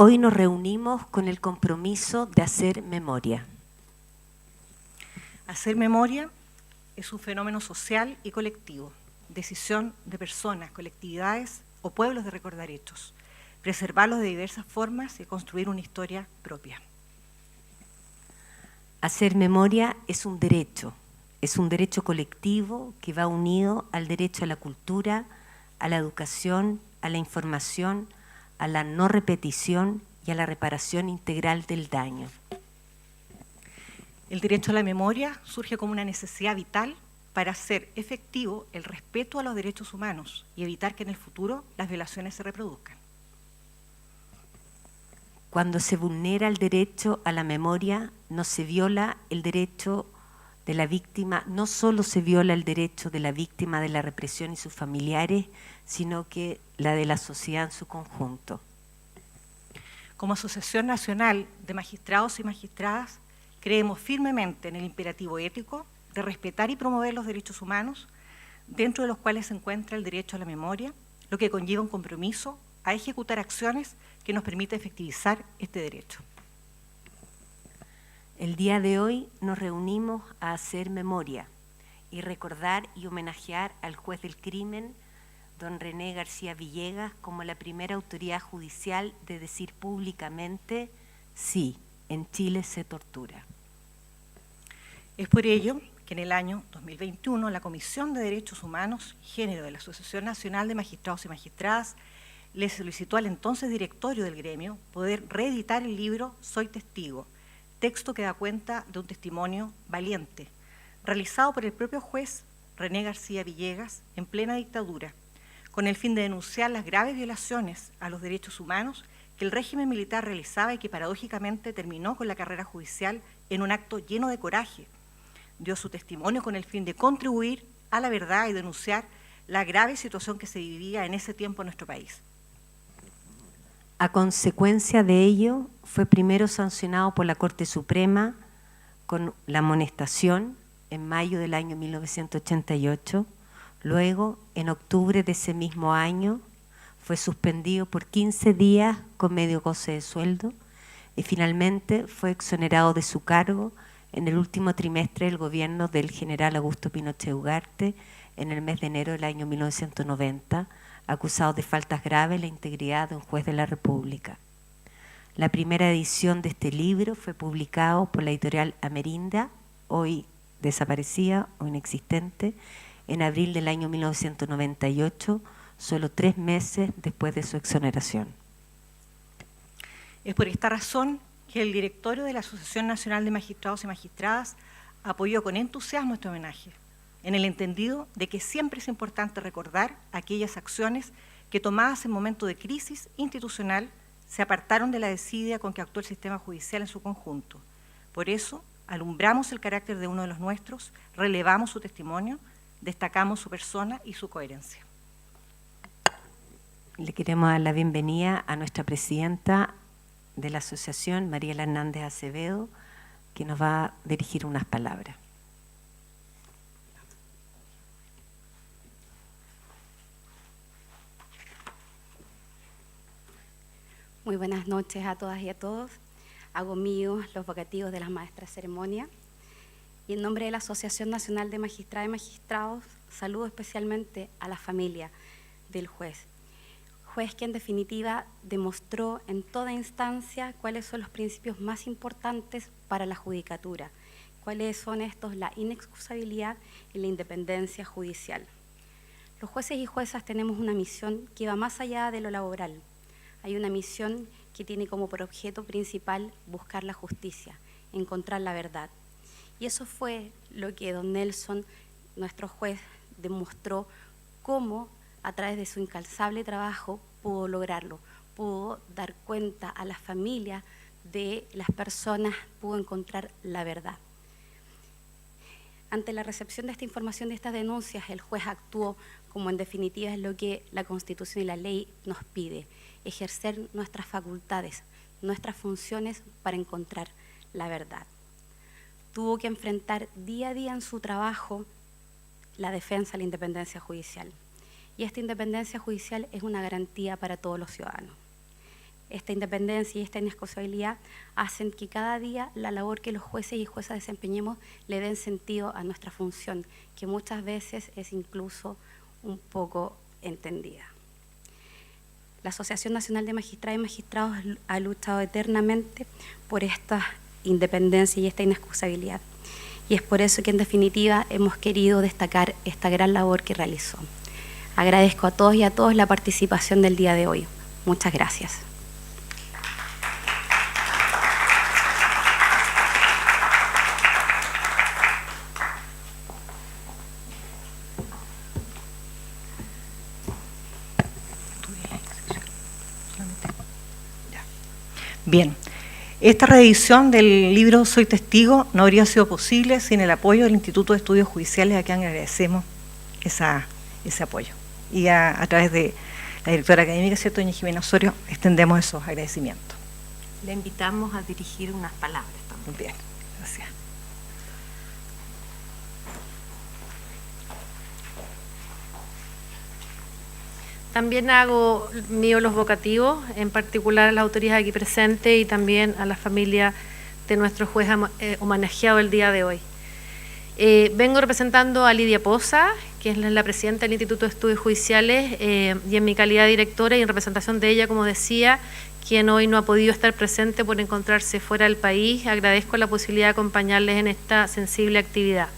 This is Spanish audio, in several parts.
Hoy nos reunimos con el compromiso de hacer memoria. Hacer memoria es un fenómeno social y colectivo, decisión de personas, colectividades o pueblos de recordar hechos, preservarlos de diversas formas y construir una historia propia. Hacer memoria es un derecho colectivo que va unido al derecho a la cultura, a la educación, a la información, a la no repetición y a la reparación integral del daño. El derecho a la memoria surge como una necesidad vital para hacer efectivo el respeto a los derechos humanos y evitar que en el futuro las violaciones se reproduzcan. Cuando se vulnera el derecho a la memoria, no se viola el derecho de la víctima, no solo se viola el derecho de la víctima de la represión y sus familiares, sino que la de la sociedad en su conjunto. Como Asociación Nacional de Magistrados y Magistradas, creemos firmemente en el imperativo ético de respetar y promover los derechos humanos, dentro de los cuales se encuentra el derecho a la memoria, lo que conlleva un compromiso a ejecutar acciones que nos permita efectivizar este derecho. El día de hoy nos reunimos a hacer memoria y recordar y homenajear al juez del crimen, don René García Villegas, como la primera autoridad judicial de decir públicamente: sí, en Chile se tortura. Es por ello que en el año 2021 la Comisión de Derechos Humanos y Género de la Asociación Nacional de Magistrados y Magistradas le solicitó al entonces directorio del gremio poder reeditar el libro Soy Testigo, texto que da cuenta de un testimonio valiente, realizado por el propio juez René García Villegas en plena dictadura, con el fin de denunciar las graves violaciones a los derechos humanos que el régimen militar realizaba y que paradójicamente terminó con la carrera judicial en un acto lleno de coraje. Dio su testimonio con el fin de contribuir a la verdad y denunciar la grave situación que se vivía en ese tiempo en nuestro país. A consecuencia de ello, fue primero sancionado por la Corte Suprema con la amonestación en mayo del año 1988. Luego, en octubre de ese mismo año, fue suspendido por 15 días con medio goce de sueldo y finalmente fue exonerado de su cargo en el último trimestre del gobierno del general Augusto Pinochet Ugarte en el mes de enero del año 1990, acusado de faltas graves a la integridad de un juez de la República. La primera edición de este libro fue publicado por la editorial Amerinda, hoy desaparecida o inexistente, en abril del año 1998, solo 3 meses después de su exoneración. Es por esta razón que el directorio de la Asociación Nacional de Magistrados y Magistradas apoyó con entusiasmo este homenaje, en el entendido de que siempre es importante recordar aquellas acciones que, tomadas en momentos de crisis institucional, se apartaron de la desidia con que actuó el sistema judicial en su conjunto. Por eso, alumbramos el carácter de uno de los nuestros, relevamos su testimonio, destacamos su persona y su coherencia. Le queremos dar la bienvenida a nuestra presidenta de la asociación, Mariela Hernández Acevedo, que nos va a dirigir unas palabras. Muy buenas noches a todas y a todos. Hago míos los vocativos de las maestras de ceremonia y en nombre de la Asociación Nacional de Magistradas y Magistrados saludo especialmente a la familia del juez que en definitiva demostró en toda instancia cuáles son los principios más importantes para la judicatura, cuáles son estos: la inexcusabilidad y la independencia judicial. Los jueces y juezas tenemos una misión que va más allá de lo laboral. Hay una misión que tiene como por objeto principal buscar la justicia, encontrar la verdad. Y eso fue lo que don Nelson, nuestro juez, demostró cómo a través de su incansable trabajo pudo lograrlo, pudo dar cuenta a las familias de las personas, pudo encontrar la verdad. Ante la recepción de esta información, de estas denuncias, el juez actuó como en definitiva es lo que la Constitución y la ley nos pide: ejercer nuestras facultades, nuestras funciones para encontrar la verdad. Tuvo que enfrentar día a día en su trabajo la defensa de la independencia judicial. Y esta independencia judicial es una garantía para todos los ciudadanos. esta independencia y esta inexcusabilidad hacen que cada día la labor que los jueces y juezas desempeñemos le den sentido a nuestra función, que muchas veces es incluso un poco entendida. La Asociación Nacional de Magistradas y Magistrados ha luchado eternamente por esta independencia y esta inexcusabilidad. Y es por eso que en definitiva hemos querido destacar esta gran labor que realizó. Agradezco a todos y a todas la participación del día de hoy. Muchas gracias. Bien, esta reedición del libro Soy Testigo no habría sido posible sin el apoyo del Instituto de Estudios Judiciales, a quien agradecemos ese apoyo. Y a través de la directora académica, ¿cierto?, doña Jimena Osorio, extendemos esos agradecimientos. Le invitamos a dirigir unas palabras también. Bien, gracias. También hago mío los vocativos, en particular a las autoridades aquí presentes y también a la familia de nuestro juez homenajeado el día de hoy. Vengo representando a Lidia Poza, que es la presidenta del Instituto de Estudios Judiciales, y en mi calidad de directora y en representación de ella, como decía, quien hoy no ha podido estar presente por encontrarse fuera del país, agradezco la posibilidad de acompañarles en esta sensible actividad.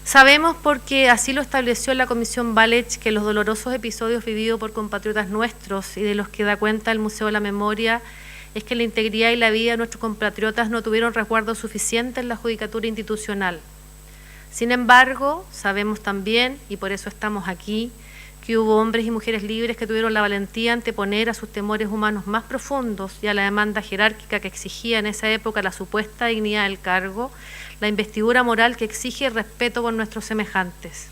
Sabemos, porque así lo estableció la Comisión Valech, que los dolorosos episodios vividos por compatriotas nuestros y de los que da cuenta el Museo de la Memoria es que la integridad y la vida de nuestros compatriotas no tuvieron resguardo suficiente en la judicatura institucional. Sin embargo, sabemos también, y por eso estamos aquí, que hubo hombres y mujeres libres que tuvieron la valentía de anteponer a sus temores humanos más profundos y a la demanda jerárquica que exigía en esa época la supuesta dignidad del cargo, la investidura moral que exige el respeto por nuestros semejantes.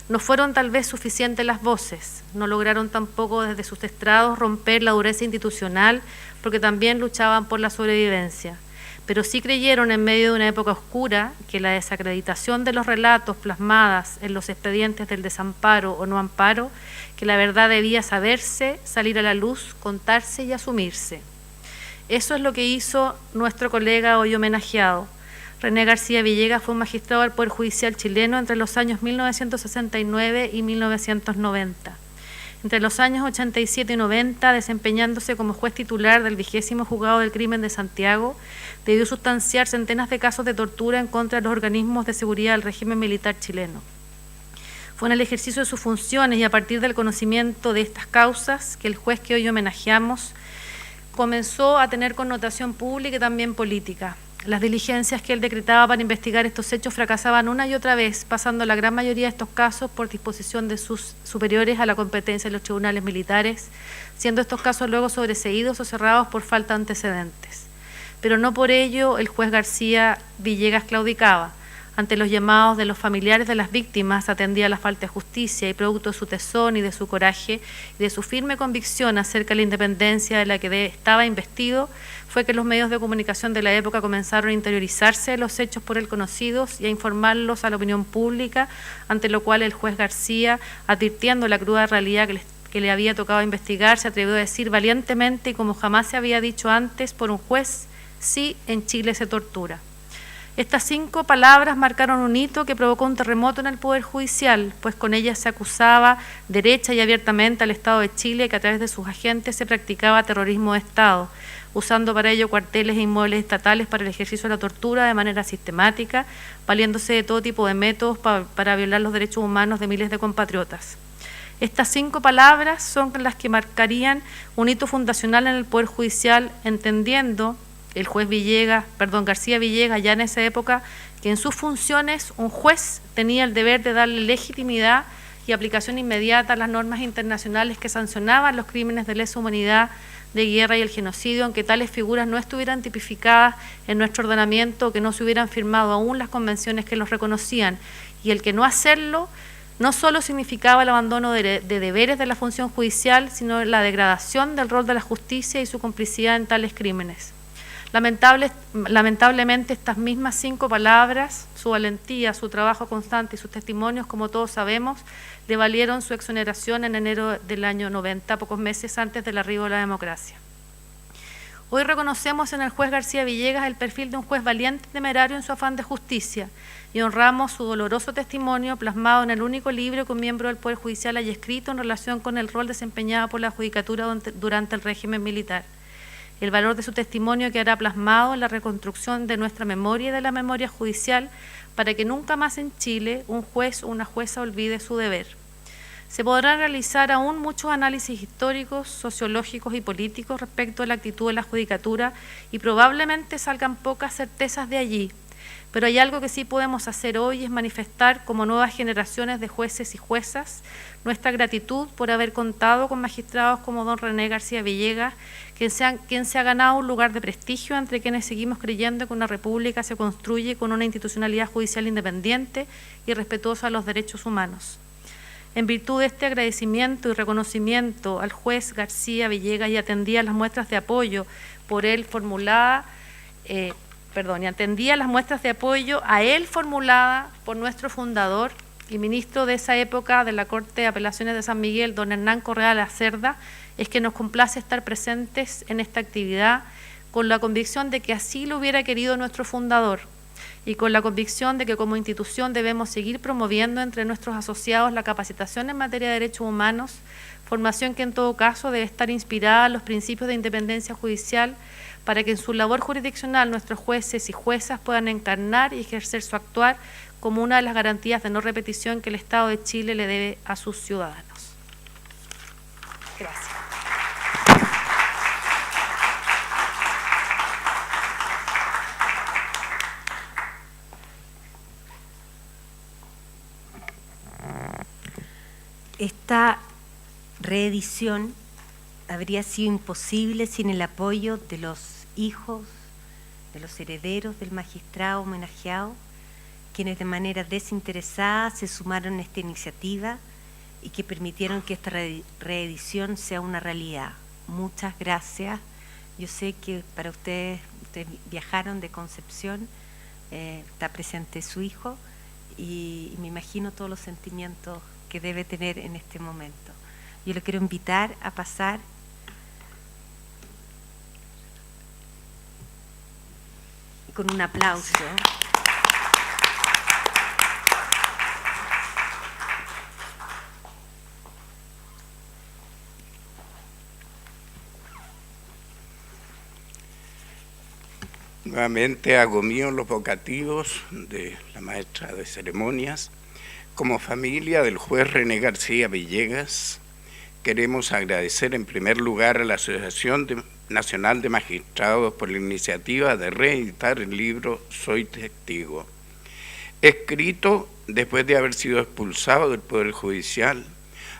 No fueron tal vez suficientes las voces, no lograron tampoco desde sus estrados romper la dureza institucional, porque también luchaban por la sobrevivencia, pero sí creyeron en medio de una época oscura que la desacreditación de los relatos plasmadas en los expedientes del desamparo o no amparo, que la verdad debía saberse, salir a la luz, contarse y asumirse. Eso es lo que hizo nuestro colega hoy homenajeado. René García Villegas fue un magistrado del Poder Judicial chileno entre los años 1969 y 1990. Entre los años 87 y 90, desempeñándose como juez titular del 20º Juzgado del Crimen de Santiago, debió sustanciar centenas de casos de tortura en contra de los organismos de seguridad del régimen militar chileno. Fue en el ejercicio de sus funciones y a partir del conocimiento de estas causas que el juez que hoy homenajeamos comenzó a tener connotación pública y también política. Las diligencias que él decretaba para investigar estos hechos fracasaban una y otra vez, pasando la gran mayoría de estos casos por disposición de sus superiores a la competencia de los tribunales militares, siendo estos casos luego sobreseídos o cerrados por falta de antecedentes. Pero no por ello el juez García Villegas claudicaba. Ante los llamados de los familiares de las víctimas, atendía la falta de justicia y producto de su tesón y de su coraje y de su firme convicción acerca de la independencia de la que estaba investido, fue que los medios de comunicación de la época comenzaron a interiorizarse de los hechos por él conocidos y a informarlos a la opinión pública, ante lo cual el juez García, advirtiendo la cruda realidad que le había tocado investigar, se atrevió a decir valientemente y como jamás se había dicho antes por un juez: sí, en Chile se tortura. Estas 5 palabras marcaron un hito que provocó un terremoto en el Poder Judicial, pues con ellas se acusaba derecha y abiertamente al Estado de Chile que a través de sus agentes se practicaba terrorismo de Estado, usando para ello cuarteles e inmuebles estatales para el ejercicio de la tortura de manera sistemática, valiéndose de todo tipo de métodos para violar los derechos humanos de miles de compatriotas. Estas 5 palabras son las que marcarían un hito fundacional en el Poder Judicial, entendiendo el juez García Villegas ya en esa época que en sus funciones un juez tenía el deber de darle legitimidad y aplicación inmediata a las normas internacionales que sancionaban los crímenes de lesa humanidad, de guerra y el genocidio, aunque tales figuras no estuvieran tipificadas en nuestro ordenamiento o que no se hubieran firmado aún las convenciones que los reconocían, y el que no hacerlo no solo significaba el abandono de deberes de la función judicial, sino la degradación del rol de la justicia y su complicidad en tales crímenes. Lamentablemente estas mismas 5 palabras, su valentía, su trabajo constante y sus testimonios, como todos sabemos, le valieron su exoneración en enero del año 90, pocos meses antes del arribo de la democracia. Hoy reconocemos en el juez García Villegas el perfil de un juez valiente y temerario en su afán de justicia y honramos su doloroso testimonio plasmado en el único libro que un miembro del Poder Judicial haya escrito en relación con el rol desempeñado por la Judicatura durante el régimen militar. El valor de su testimonio quedará plasmado en la reconstrucción de nuestra memoria y de la memoria judicial para que nunca más en Chile un juez o una jueza olvide su deber. Se podrán realizar aún muchos análisis históricos, sociológicos y políticos respecto a la actitud de la Judicatura y probablemente salgan pocas certezas de allí, pero hay algo que sí podemos hacer hoy y es manifestar como nuevas generaciones de jueces y juezas nuestra gratitud por haber contado con magistrados como don René García Villegas, quien se ha ganado un lugar de prestigio entre quienes seguimos creyendo que una república se construye con una institucionalidad judicial independiente y respetuosa de los derechos humanos. En virtud de este agradecimiento y reconocimiento al juez García Villegas y atendía las muestras de apoyo por él formulada, atendía las muestras de apoyo a él formulada por nuestro fundador y ministro de esa época de la Corte de Apelaciones de San Miguel, don Hernán Correa Lacerda, es que nos complace estar presentes en esta actividad con la convicción de que así lo hubiera querido nuestro fundador y con la convicción de que como institución debemos seguir promoviendo entre nuestros asociados la capacitación en materia de derechos humanos, formación que en todo caso debe estar inspirada en los principios de independencia judicial para que en su labor jurisdiccional nuestros jueces y juezas puedan encarnar y ejercer su actuar como una de las garantías de no repetición que el Estado de Chile le debe a sus ciudadanos. Gracias. Esta reedición habría sido imposible sin el apoyo de los hijos, de los herederos del magistrado homenajeado, quienes de manera desinteresada se sumaron a esta iniciativa y que permitieron que esta reedición sea una realidad. Muchas gracias. Yo sé que para ustedes viajaron de Concepción, está presente su hijo y me imagino todos los sentimientos que debe tener en este momento. Yo le quiero invitar a pasar con un aplauso. Nuevamente hago mío los vocativos de la maestra de ceremonias. Como familia del juez René García Villegas, queremos agradecer en primer lugar a la Asociación Nacional de Magistrados por la iniciativa de reeditar el libro Soy Testigo, escrito después de haber sido expulsado del Poder Judicial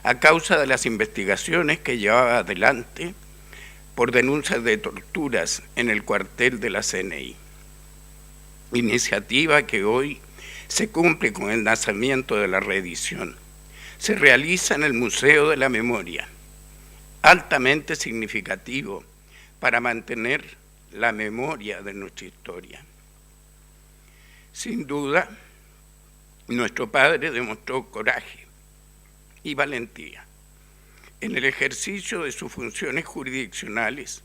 a causa de las investigaciones que llevaba adelante por denuncias de torturas en el cuartel de la CNI. Iniciativa que hoy se cumple con el lanzamiento de la reedición. Se realiza en el Museo de la Memoria, altamente significativo para mantener la memoria de nuestra historia. Sin duda, nuestro padre demostró coraje y valentía en el ejercicio de sus funciones jurisdiccionales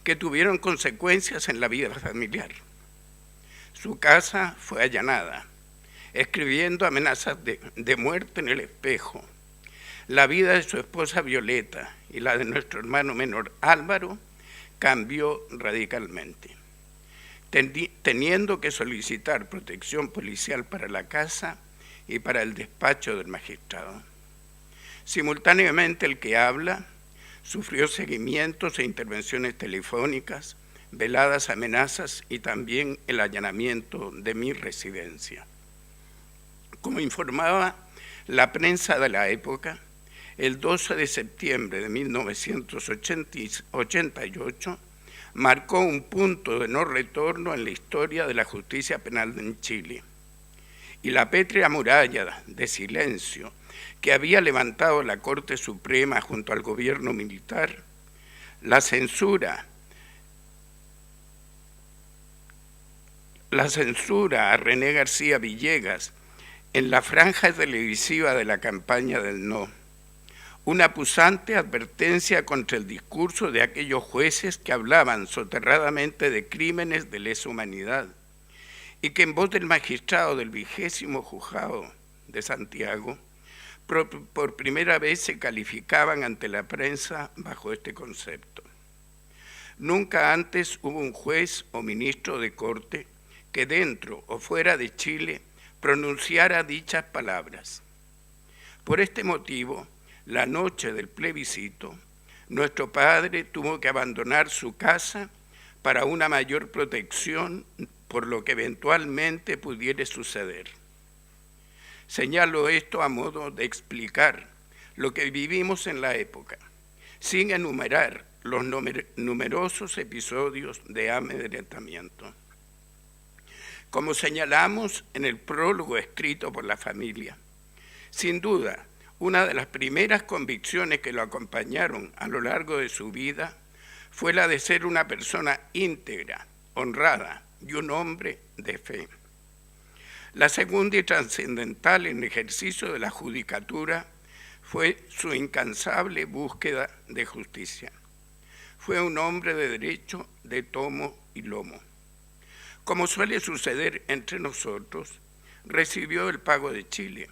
que tuvieron consecuencias en la vida familiar. Su casa fue allanada, escribiendo amenazas de muerte en el espejo. La vida de su esposa Violeta y la de nuestro hermano menor Álvaro cambió radicalmente, teniendo que solicitar protección policial para la casa y para el despacho del magistrado. Simultáneamente el que habla sufrió seguimientos e intervenciones telefónicas, veladas amenazas y también el allanamiento de mi residencia. Como informaba la prensa de la época, el 12 de septiembre de 1988 marcó un punto de no retorno en la historia de la justicia penal en Chile. Y la pétrea muralla de silencio que había levantado la Corte Suprema junto al gobierno militar, la censura a René García Villegas en la franja televisiva de la campaña del no, una punzante advertencia contra el discurso de aquellos jueces que hablaban soterradamente de crímenes de lesa humanidad y que en voz del magistrado del 20º juzgado de Santiago, por primera vez se calificaban ante la prensa bajo este concepto. Nunca antes hubo un juez o ministro de corte que dentro o fuera de Chile pronunciara dichas palabras. Por este motivo, la noche del plebiscito, nuestro padre tuvo que abandonar su casa para una mayor protección por lo que eventualmente pudiera suceder. Señalo esto a modo de explicar lo que vivimos en la época, sin enumerar los numerosos episodios de amedrentamiento. Como señalamos en el prólogo escrito por la familia, sin duda, una de las primeras convicciones que lo acompañaron a lo largo de su vida fue la de ser una persona íntegra, honrada y un hombre de fe. La segunda y trascendental en ejercicio de la judicatura fue su incansable búsqueda de justicia. Fue un hombre de derecho de tomo y lomo. Como suele suceder entre nosotros, recibió el pago de Chile.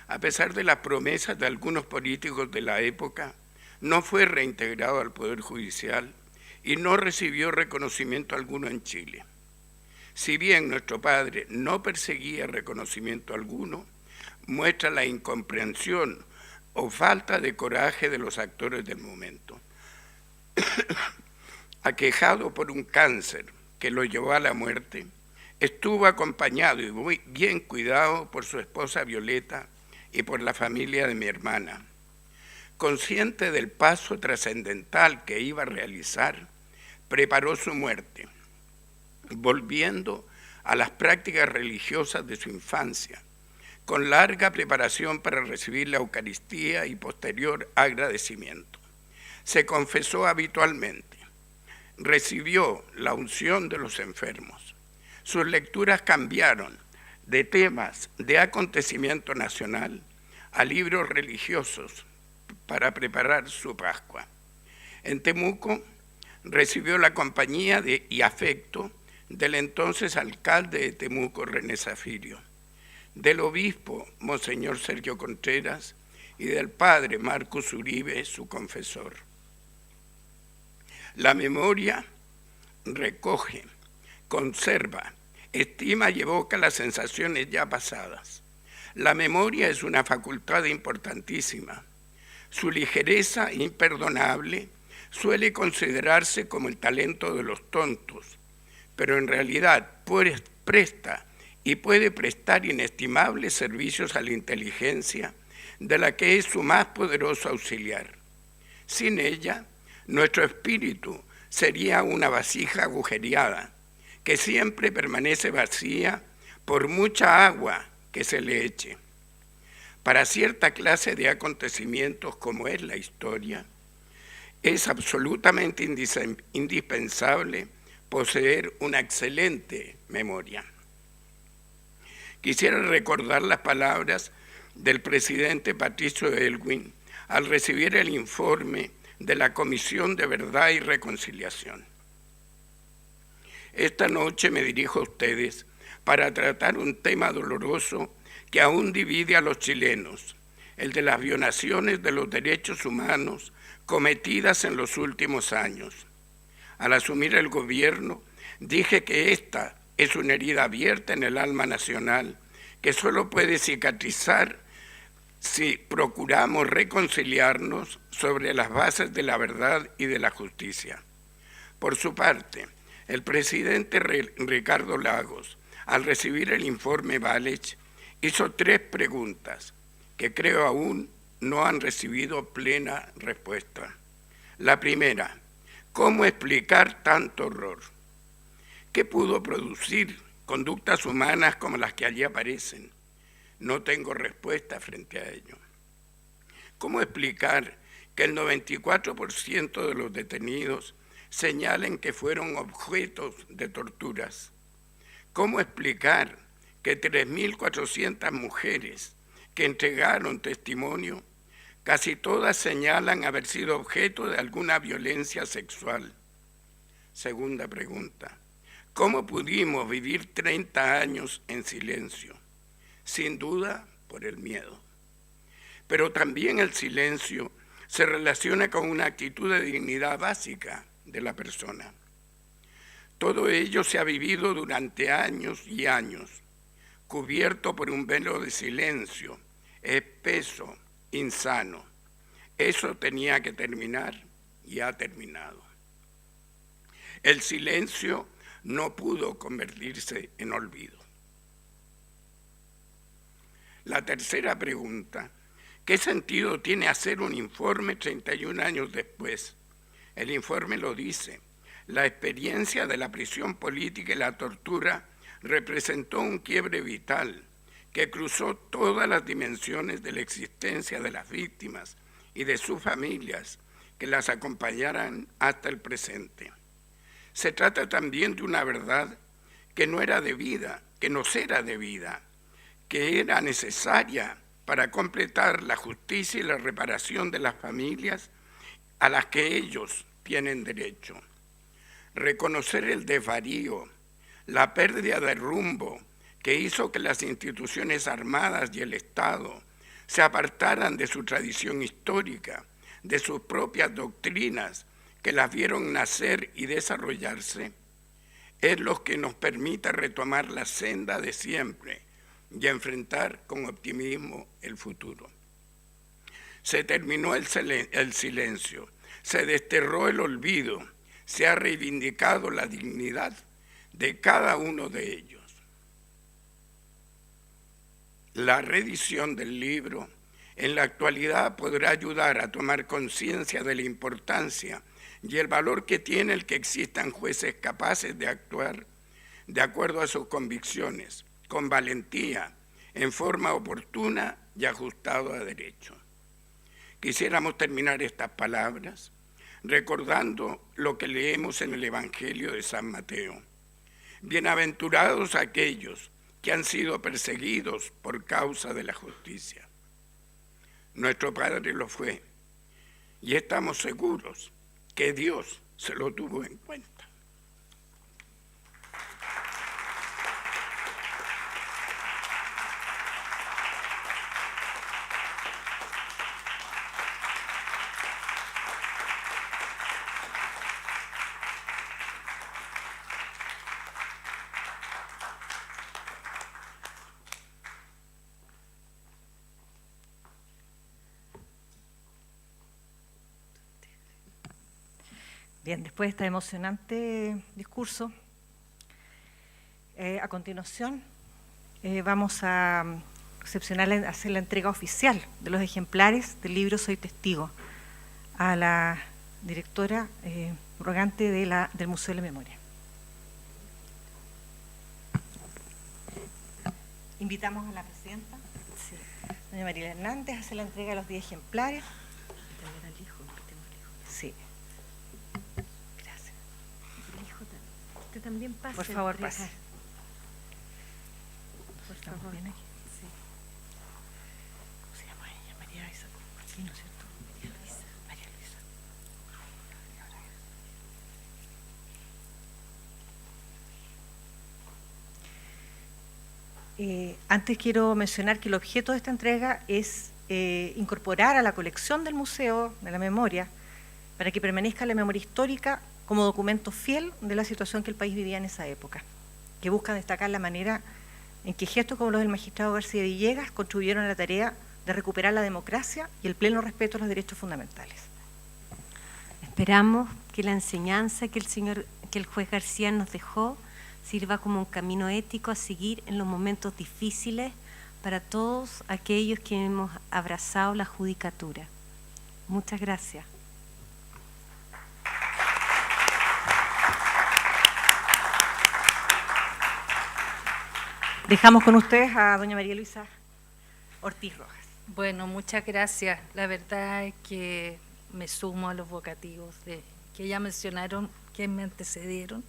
A pesar de las promesas de algunos políticos de la época, no fue reintegrado al Poder Judicial y no recibió reconocimiento alguno en Chile. Si bien nuestro padre no perseguía reconocimiento alguno, muestra la incomprensión o falta de coraje de los actores del momento. Aquejado por un cáncer que lo llevó a la muerte, estuvo acompañado y muy bien cuidado por su esposa Violeta y por la familia de mi hermana. Consciente del paso trascendental que iba a realizar, preparó su muerte, volviendo a las prácticas religiosas de su infancia, con larga preparación para recibir la Eucaristía y posterior agradecimiento. Se confesó habitualmente, recibió la unción de los enfermos. Sus lecturas cambiaron de temas de acontecimiento nacional a libros religiosos para preparar su Pascua. En Temuco recibió la compañía y afecto del entonces alcalde de Temuco, René Zafirio, del obispo Monseñor Sergio Contreras y del padre Marcos Uribe, su confesor. La memoria recoge, conserva, estima y evoca las sensaciones ya pasadas. La memoria es una facultad importantísima. Su ligereza imperdonable suele considerarse como el talento de los tontos, pero en realidad presta y puede prestar inestimables servicios a la inteligencia, de la que es su más poderoso auxiliar. Sin ella, nuestro espíritu sería una vasija agujereada, que siempre permanece vacía por mucha agua que se le eche. Para cierta clase de acontecimientos como es la historia, es absolutamente indispensable poseer una excelente memoria. Quisiera recordar las palabras del presidente Patricio Aylwin al recibir el informe de la Comisión de Verdad y Reconciliación. Esta noche me dirijo a ustedes para tratar un tema doloroso que aún divide a los chilenos, el de las violaciones de los derechos humanos cometidas en los últimos años. Al asumir el gobierno, dije que esta es una herida abierta en el alma nacional que solo puede cicatrizar si procuramos reconciliarnos sobre las bases de la verdad y de la justicia. Por su parte, el presidente Ricardo Lagos, al recibir el informe Walech, hizo 3 preguntas que creo aún no han recibido plena respuesta. La primera, ¿cómo explicar tanto horror? ¿Qué pudo producir conductas humanas como las que allí aparecen? No tengo respuesta frente a ello. ¿Cómo explicar que el 94% de los detenidos señalen que fueron objetos de torturas? ¿Cómo explicar que 3.400 mujeres que entregaron testimonio Casi todas señalan haber sido objeto de alguna violencia sexual. Segunda pregunta: ¿cómo pudimos vivir 30 años en silencio? Sin duda, por el miedo. Pero también el silencio se relaciona con una actitud de dignidad básica de la persona. Todo ello se ha vivido durante años y años, cubierto por un velo de silencio, espeso, insano. Eso tenía que terminar y ha terminado. El silencio no pudo convertirse en olvido. La tercera pregunta: ¿qué sentido tiene hacer un informe 31 años después? El informe lo dice: la experiencia de la prisión política y la tortura representó un quiebre vital que cruzó todas las dimensiones de la existencia de las víctimas y de sus familias que las acompañaran hasta el presente. Se trata también de una verdad que no era debida, que nos era debida, que era necesaria para completar la justicia y la reparación de las familias a las que ellos tienen derecho. Reconocer el desvarío, la pérdida de rumbo que hizo que las instituciones armadas y el Estado se apartaran de su tradición histórica, de sus propias doctrinas que las vieron nacer y desarrollarse, es lo que nos permite retomar la senda de siempre y enfrentar con optimismo el futuro. Se terminó el silencio, se desterró el olvido, se ha reivindicado la dignidad de cada uno de ellos. La reedición del libro en la actualidad podrá ayudar a tomar conciencia de la importancia y el valor que tiene el que existan jueces capaces de actuar de acuerdo a sus convicciones, con valentía, en forma oportuna y ajustado a derecho. Quisiéramos terminar estas palabras recordando lo que leemos en el Evangelio de San Mateo. Bienaventurados aquellos que han sido perseguidos por causa de la justicia. Nuestro Padre lo fue, y estamos seguros que Dios se lo tuvo en cuenta. Bien, después de este emocionante discurso, a continuación vamos a hacer la entrega oficial de los ejemplares del libro Soy Testigo a la directora rogante del Museo de la Memoria. Invitamos a la presidenta, doña Mariela Hernández, a hacer la entrega de los 10 ejemplares. Sí. También pase. Por favor, pase. Por favor. Bien aquí. Sí. ¿Cómo se llama ella? María Isa. Aquí, ¿no es cierto? María Luisa. María Luisa. Antes quiero mencionar que el objeto de esta entrega es incorporar a la colección del Museo de la Memoria para que permanezca la memoria histórica como documento fiel de la situación que el país vivía en esa época, que busca destacar la manera en que gestos como los del magistrado García Villegas contribuyeron a la tarea de recuperar la democracia y el pleno respeto a los derechos fundamentales. Esperamos que la enseñanza que el juez García nos dejó sirva como un camino ético a seguir en los momentos difíciles para todos aquellos que hemos abrazado la judicatura. Muchas gracias. Dejamos con ustedes a doña María Luisa Ortiz Rojas. Bueno, muchas gracias. La verdad es que me sumo a los vocativos que ya mencionaron, que me antecedieron.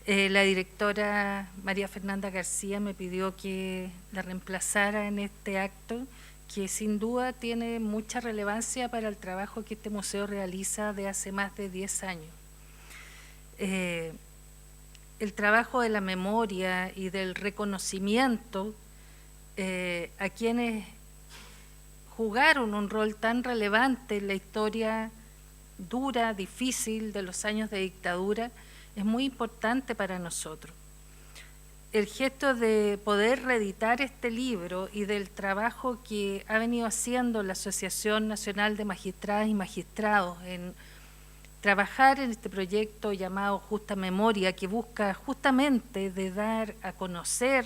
La directora María Fernanda García me pidió que la reemplazara en este acto, que sin duda tiene mucha relevancia para el trabajo que este museo realiza de hace más de 10 años. El trabajo de la memoria y del reconocimiento a quienes jugaron un rol tan relevante en la historia dura, difícil de los años de dictadura, es muy importante para nosotros. El gesto de poder reeditar este libro y del trabajo que ha venido haciendo la Asociación Nacional de Magistradas y Magistrados en trabajar en este proyecto llamado Justa Memoria, que busca justamente de dar a conocer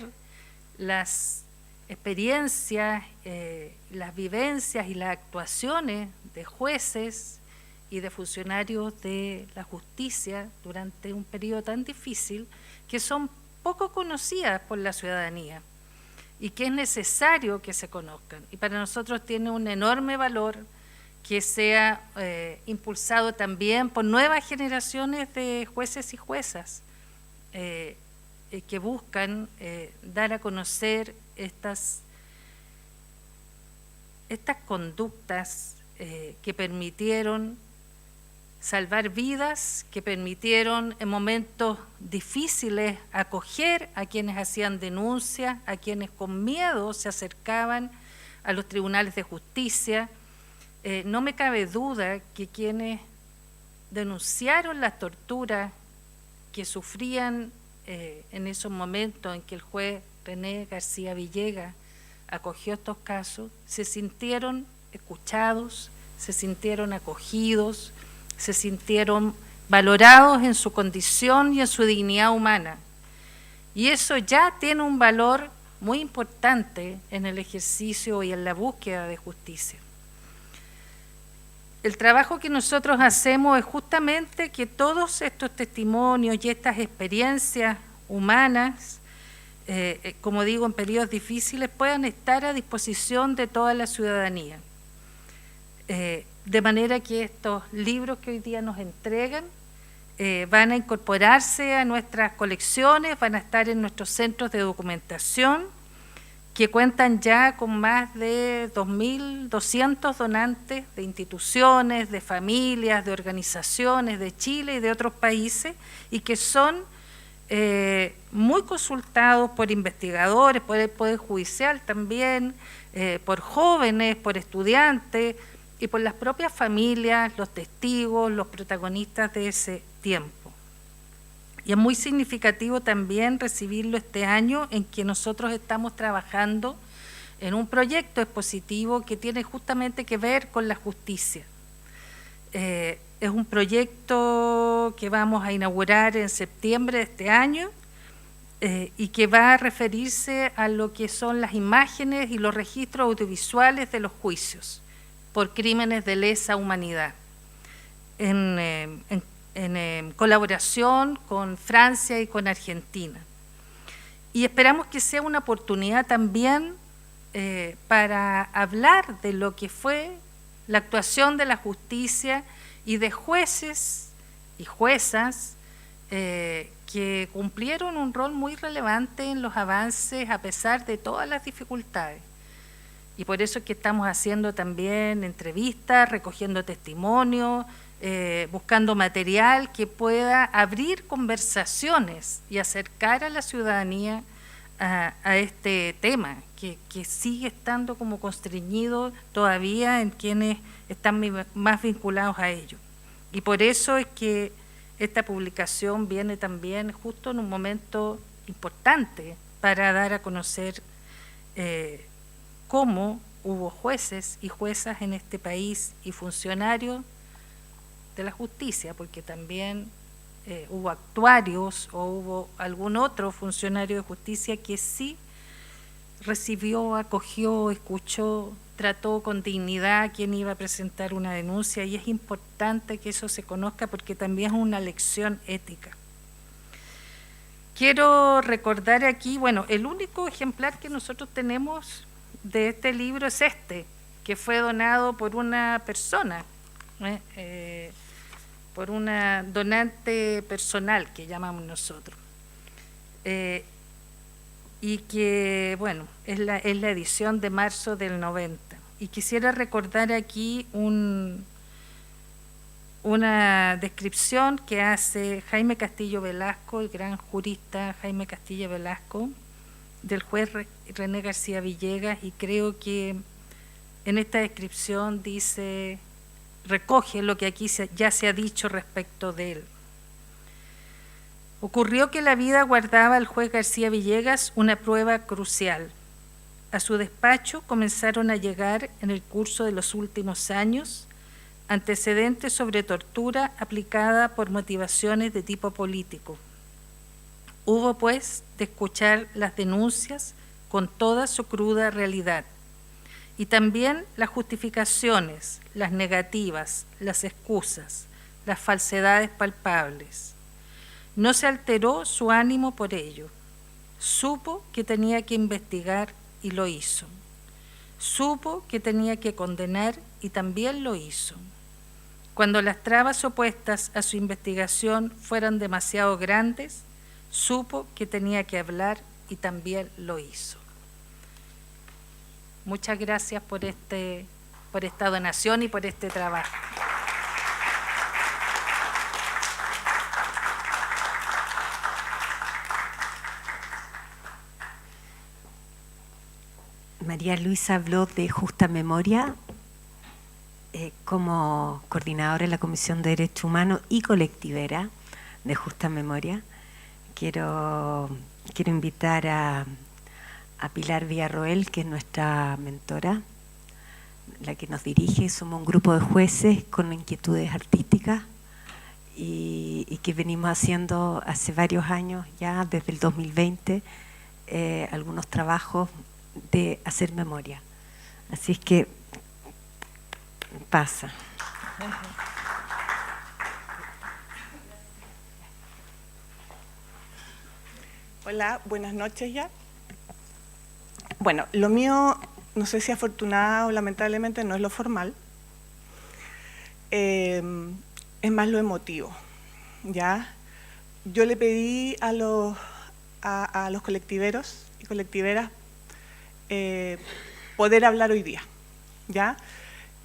las experiencias, las vivencias y las actuaciones de jueces y de funcionarios de la justicia durante un periodo tan difícil, que son poco conocidas por la ciudadanía y que es necesario que se conozcan. Y para nosotros tiene un enorme valor que sea impulsado también por nuevas generaciones de jueces y juezas que buscan dar a conocer estas conductas que permitieron salvar vidas, que permitieron en momentos difíciles acoger a quienes hacían denuncias, a quienes con miedo se acercaban a los tribunales de justicia. No me cabe duda que quienes denunciaron las torturas que sufrían en esos momentos en que el juez René García Villegas acogió estos casos, se sintieron escuchados, se sintieron acogidos, se sintieron valorados en su condición y en su dignidad humana. Y eso ya tiene un valor muy importante en el ejercicio y en la búsqueda de justicia. El trabajo que nosotros hacemos es justamente que todos estos testimonios y estas experiencias humanas, como digo, en periodos difíciles, puedan estar a disposición de toda la ciudadanía. De manera que estos libros que hoy día nos entregan van a incorporarse a nuestras colecciones, van a estar en nuestros centros de documentación, que cuentan ya con más de 2.200 donantes de instituciones, de familias, de organizaciones de Chile y de otros países, y que son muy consultados por investigadores, por el Poder Judicial también, por jóvenes, por estudiantes y por las propias familias, los testigos, los protagonistas de ese tiempo. Y es muy significativo también recibirlo este año en que nosotros estamos trabajando en un proyecto expositivo que tiene justamente que ver con la justicia. Es un proyecto que vamos a inaugurar en septiembre de este año y que va a referirse a lo que son las imágenes y los registros audiovisuales de los juicios por crímenes de lesa humanidad, en colaboración con Francia y con Argentina. Y esperamos que sea una oportunidad también para hablar de lo que fue la actuación de la justicia y de jueces y juezas que cumplieron un rol muy relevante en los avances a pesar de todas las dificultades. Y por eso es que estamos haciendo también entrevistas, recogiendo testimonios, buscando material que pueda abrir conversaciones y acercar a la ciudadanía a este tema, que sigue estando como constreñido todavía en quienes están más vinculados a ello. Y por eso es que esta publicación viene también justo en un momento importante para dar a conocer cómo hubo jueces y juezas en este país y funcionarios de la justicia, porque también hubo actuarios o hubo algún otro funcionario de justicia que sí recibió, acogió, escuchó, trató con dignidad a quien iba a presentar una denuncia, y es importante que eso se conozca porque también es una lección ética. Quiero recordar aquí, bueno, el único ejemplar que nosotros tenemos de este libro es este, que fue donado por una persona, por una donante personal que llamamos nosotros, y que, bueno, es la edición de marzo del 90. y quisiera recordar aquí una descripción que hace Jaime Castillo Velasco, el gran jurista Jaime Castillo Velasco, del juez René García Villegas, y creo que en esta descripción recoge lo que aquí ya se ha dicho respecto de él. Ocurrió que la vida guardaba al juez García Villegas una prueba crucial. A su despacho comenzaron a llegar en el curso de los últimos años antecedentes sobre tortura aplicada por motivaciones de tipo político. Hubo, pues, de escuchar las denuncias con toda su cruda realidad y también las justificaciones, las negativas, las excusas, las falsedades palpables. No se alteró su ánimo por ello. Supo que tenía que investigar y lo hizo. Supo que tenía que condenar y también lo hizo. Cuando las trabas opuestas a su investigación fueran demasiado grandes, supo que tenía que hablar y también lo hizo. Muchas gracias por esta donación y por este trabajo. María Luisa habló de Justa Memoria como coordinadora de la Comisión de Derechos Humanos y colectivera de Justa Memoria. Quiero invitar a Pilar Villarroel, que es nuestra mentora, la que nos dirige. Somos un grupo de jueces con inquietudes artísticas y que venimos haciendo hace varios años, ya desde el 2020, algunos trabajos de hacer memoria. Así es que pasa. Hola, buenas noches ya. Bueno, lo mío, no sé si afortunada o lamentablemente, no es lo formal. Es más lo emotivo, ¿ya? Yo le pedí a los colectiveros y colectiveras poder hablar hoy día, ¿ya?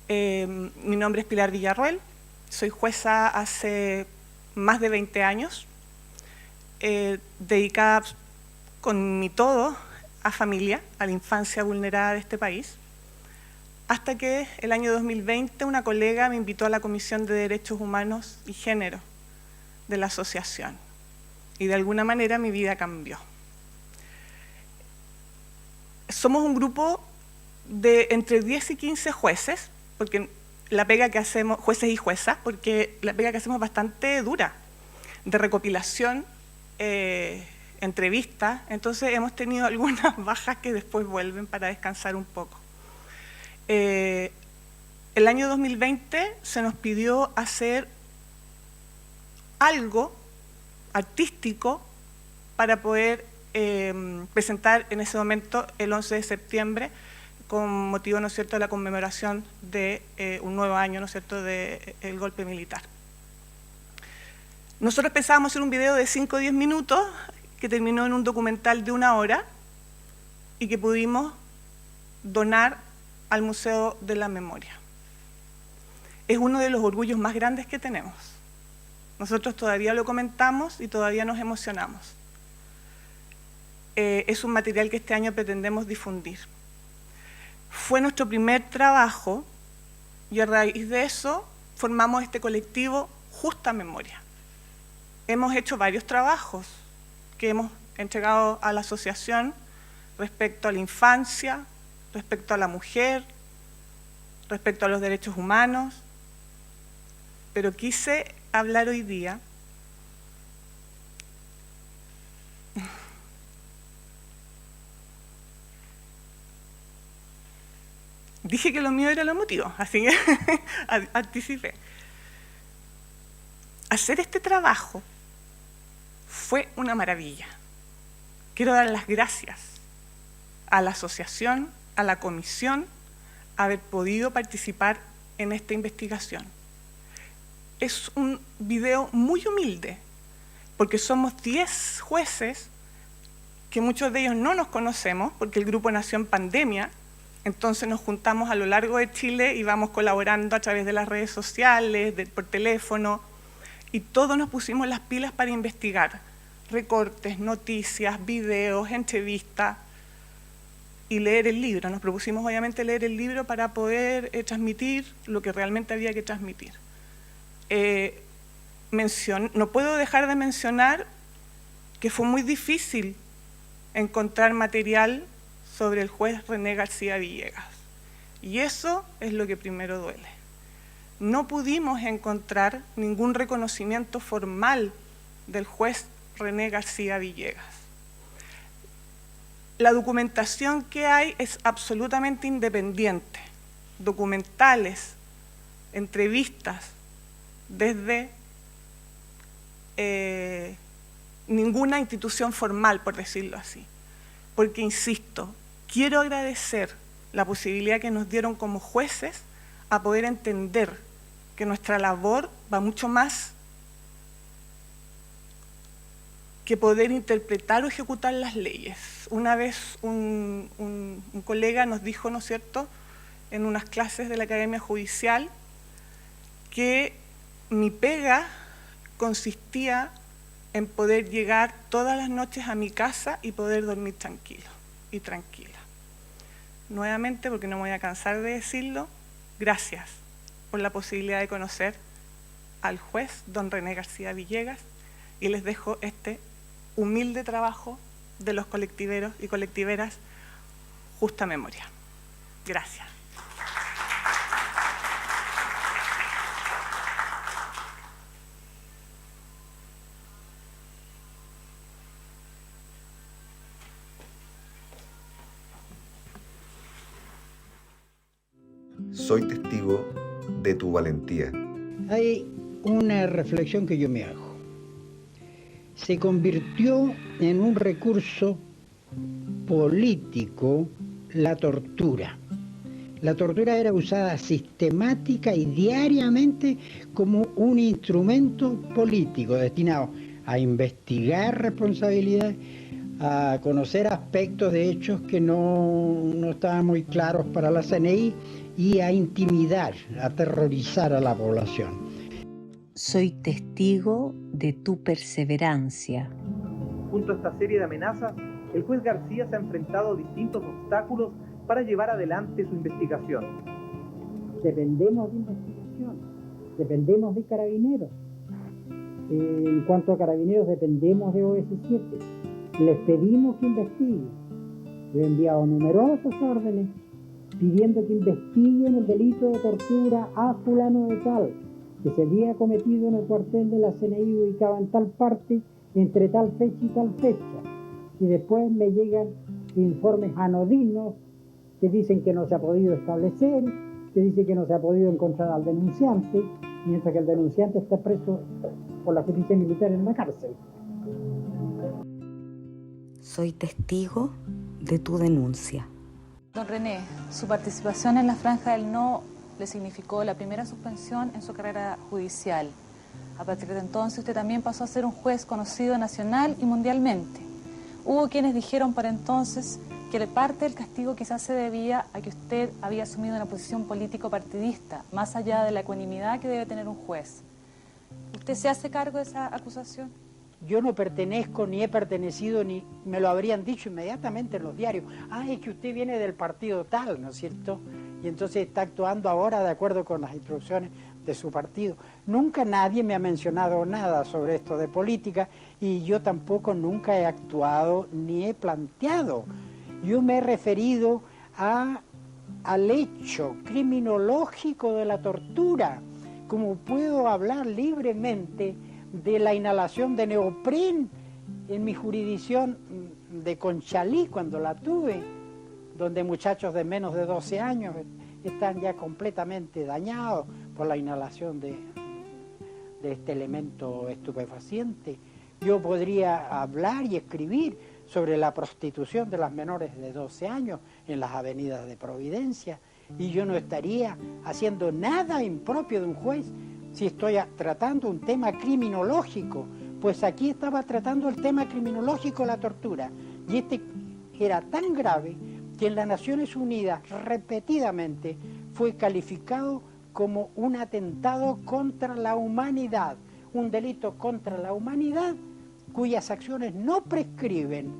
Mi nombre es Pilar Villarroel, soy jueza hace más de 20 años, dedicada con mi todo a familia, a la infancia vulnerada de este país, hasta que el año 2020 una colega me invitó a la Comisión de Derechos Humanos y Género de la asociación, y de alguna manera mi vida cambió. Somos un grupo de entre 10 y 15 jueces, porque la pega que hacemos, jueces y juezas, porque la pega que hacemos es bastante dura, de recopilación, entrevistas, entonces hemos tenido algunas bajas que después vuelven para descansar un poco. El año 2020 se nos pidió hacer algo artístico para poder presentar en ese momento el 11 de septiembre con motivo, ¿no es cierto?, de la conmemoración de un nuevo año, ¿no es cierto?, del golpe militar. Nosotros pensábamos hacer un video de 5 o 10 minutos que terminó en un documental de 1 hora y que pudimos donar al Museo de la Memoria. Es uno de los orgullos más grandes que tenemos. Nosotros todavía lo comentamos y todavía nos emocionamos. Es un material que este año pretendemos difundir. Fue nuestro primer trabajo y a raíz de eso formamos este colectivo Justa Memoria. Hemos hecho varios trabajos que hemos entregado a la asociación respecto a la infancia, respecto a la mujer, respecto a los derechos humanos, pero quise hablar hoy día dije que lo mío era lo emotivo, así que anticipé. Hacer este trabajo fue una maravilla. Quiero dar las gracias a la asociación, a la comisión, haber podido participar en esta investigación. Es un video muy humilde, porque somos 10 jueces, que muchos de ellos no nos conocemos, porque el grupo nació en pandemia, Entonces nos juntamos a lo largo de Chile y vamos colaborando a través de las redes sociales, por teléfono, y todos nos pusimos las pilas para investigar recortes, noticias, videos, entrevistas y leer el libro. Nos propusimos obviamente leer el libro para poder transmitir lo que realmente había que transmitir. No puedo dejar de mencionar que fue muy difícil encontrar material sobre el juez René García Villegas. Y eso es lo que primero duele. No pudimos encontrar ningún reconocimiento formal del juez René García Villegas. La documentación que hay es absolutamente independiente. Documentales, entrevistas, desde ninguna institución formal, por decirlo así. Porque, insisto, quiero agradecer la posibilidad que nos dieron como jueces a poder entender que nuestra labor va mucho más que poder interpretar o ejecutar las leyes. Una vez un colega nos dijo, ¿no es cierto?, en unas clases de la Academia Judicial, que mi pega consistía en poder llegar todas las noches a mi casa y poder dormir tranquilo y tranquila. Nuevamente, porque no me voy a cansar de decirlo, gracias por la posibilidad de conocer al juez don René García Villegas, y les dejo este humilde trabajo de los colectiveros y colectiveras Justa Memoria. Gracias. Soy testigo de tu valentía. Hay una reflexión que yo me hago. Se convirtió en un recurso político la tortura. La tortura era usada sistemática y diariamente como un instrumento político destinado a investigar responsabilidades, a conocer aspectos de hechos que no estaban muy claros para la CNI y a intimidar, a aterrorizar a la población. Soy testigo de tu perseverancia. Junto a esta serie de amenazas, el juez García se ha enfrentado a distintos obstáculos para llevar adelante su investigación. Dependemos de investigación, dependemos de Carabineros. En cuanto a Carabineros, dependemos de OS7. Les pedimos que investiguen. Yo he enviado numerosas órdenes pidiendo que investiguen el delito de tortura a fulano de tal, que se había cometido en el cuartel de la CNI ubicado en tal parte, entre tal fecha y tal fecha. Y después me llegan informes anodinos que dicen que no se ha podido establecer, que dicen que no se ha podido encontrar al denunciante, mientras que el denunciante está preso por la justicia militar en la cárcel. Soy testigo de tu denuncia. Don René, su participación en la Franja del No le significó la primera suspensión en su carrera judicial. A partir de entonces usted también pasó a ser un juez conocido nacional y mundialmente. Hubo quienes dijeron para entonces que parte del castigo quizás se debía a que usted había asumido una posición político-partidista, más allá de la ecuanimidad que debe tener un juez. ¿Usted se hace cargo de esa acusación? Yo no pertenezco, ni he pertenecido, ni me lo habrían dicho inmediatamente en los diarios. Ah, es que usted viene del partido tal, ¿no es cierto? Y entonces está actuando ahora de acuerdo con las instrucciones de su partido. Nunca nadie me ha mencionado nada sobre esto de política y yo tampoco nunca he actuado ni he planteado. Yo me he referido al hecho criminológico de la tortura. Como puedo hablar libremente de la inhalación de neopren en mi jurisdicción de Conchalí, cuando la tuve, donde muchachos de menos de 12 años están ya completamente dañados por la inhalación de este elemento estupefaciente. Yo podría hablar y escribir sobre la prostitución de las menores de 12 años en las avenidas de Providencia, y yo no estaría haciendo nada impropio de un juez si estoy tratando un tema criminológico. Pues aquí estaba tratando el tema criminológico, la tortura, y este era tan grave que en las Naciones Unidas repetidamente fue calificado como un atentado contra la humanidad, un delito contra la humanidad cuyas acciones no prescriben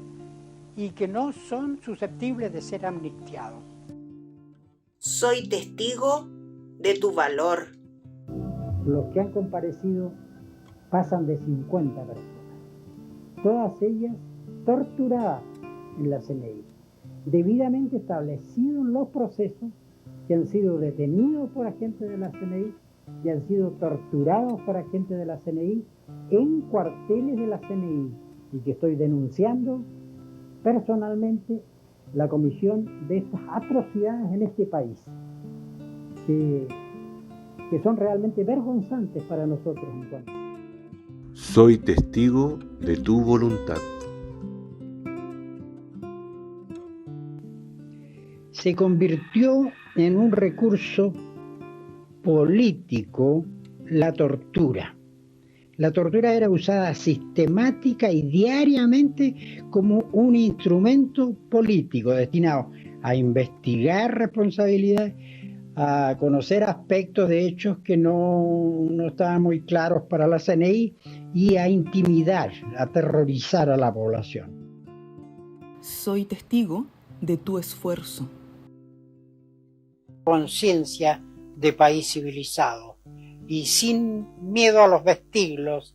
y que no son susceptibles de ser amnistiados. Soy testigo de tu valor. Los que han comparecido pasan de 50 personas, todas ellas torturadas en la CNI, debidamente establecidos los procesos, que han sido detenidos por agentes de la CNI y han sido torturados por agentes de la CNI en cuarteles de la CNI, y que estoy denunciando personalmente la comisión de estas atrocidades en este país, que son realmente vergonzantes para nosotros. Soy testigo de tu voluntad. Se convirtió en un recurso político la tortura. La tortura era usada sistemática y diariamente como un instrumento político destinado a investigar responsabilidades, a conocer aspectos de hechos que no estaban muy claros para la CNI y a intimidar, a aterrorizar a la población. Soy testigo de tu esfuerzo. Conciencia de país civilizado y sin miedo a los vestiglos,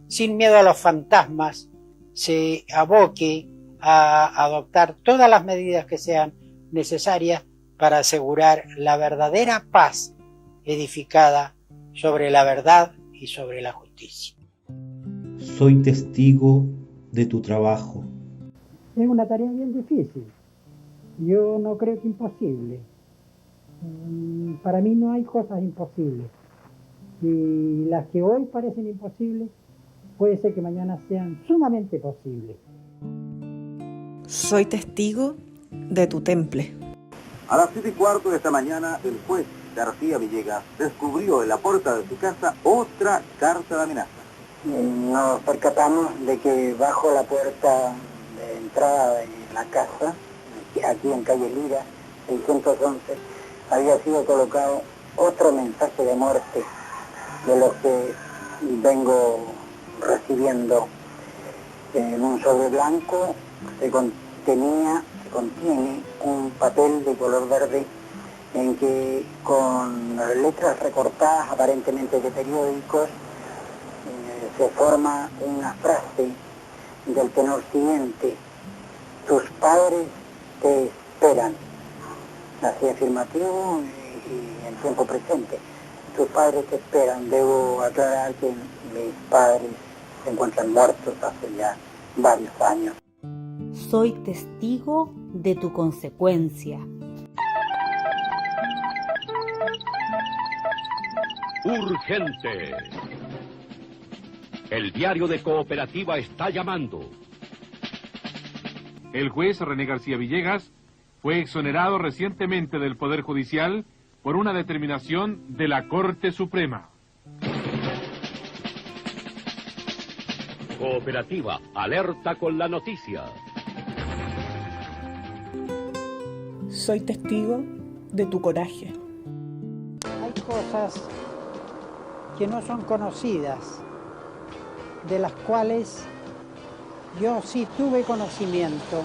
sin miedo a los fantasmas, se aboque a adoptar todas las medidas que sean necesarias para asegurar la verdadera paz edificada sobre la verdad y sobre la justicia. Soy testigo de tu trabajo. Es una tarea bien difícil. Yo no creo que imposible. Para mí no hay cosas imposibles. Y las que hoy parecen imposibles, puede ser que mañana sean sumamente posibles. Soy testigo de tu temple. A las 7:15 de esta mañana, el juez García Villegas descubrió en la puerta de su casa otra carta de amenaza. Nos percatamos de que bajo la puerta de entrada de la casa, aquí en calle Lira, 611, había sido colocado otro mensaje de muerte de los que vengo recibiendo. En un sobre blanco se contiene un papel de color verde en que con letras recortadas aparentemente de periódicos se forma una frase del tenor siguiente: tus padres te esperan. Así afirmativo y en tiempo presente. Tus padres te esperan. Debo aclarar que mis padres se encuentran muertos hace ya varios años. Soy testigo de tu consecuencia. Urgente. El diario de Cooperativa está llamando. El juez René García Villegas fue exonerado recientemente del Poder Judicial por una determinación de la Corte Suprema. Cooperativa, alerta con la noticia. Soy testigo de tu coraje. Hay cosas que no son conocidas, de las cuales yo sí tuve conocimiento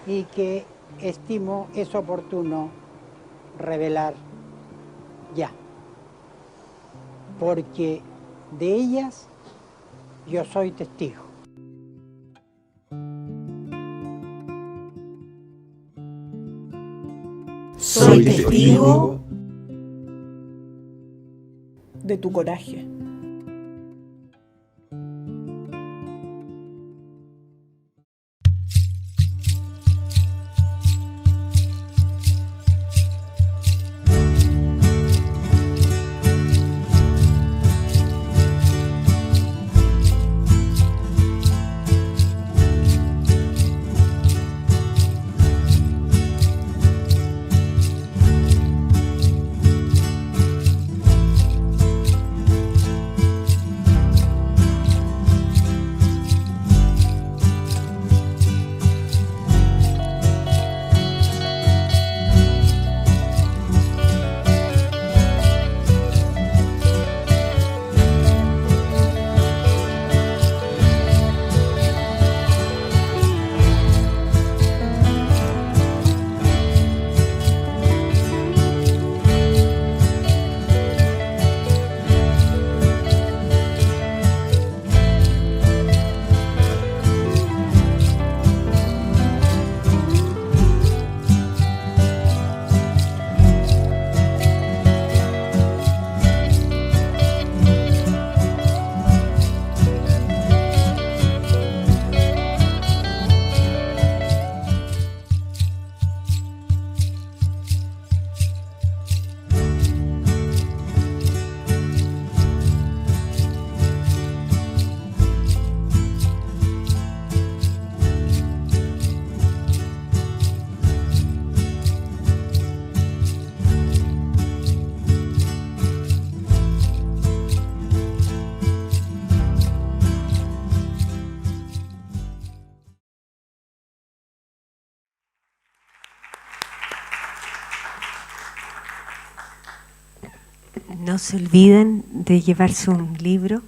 y que estimo es oportuno revelar ya, porque de ellas yo soy testigo. Soy testigo de tu coraje. No se olviden de llevarse un libro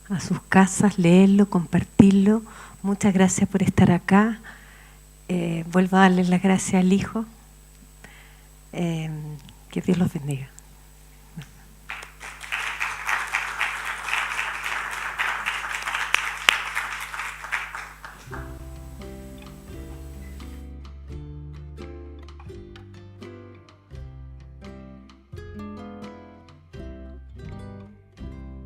a sus casas, leerlo, compartirlo. Muchas gracias por estar acá. Vuelvo a darles las gracias al Hijo. Que Dios los bendiga.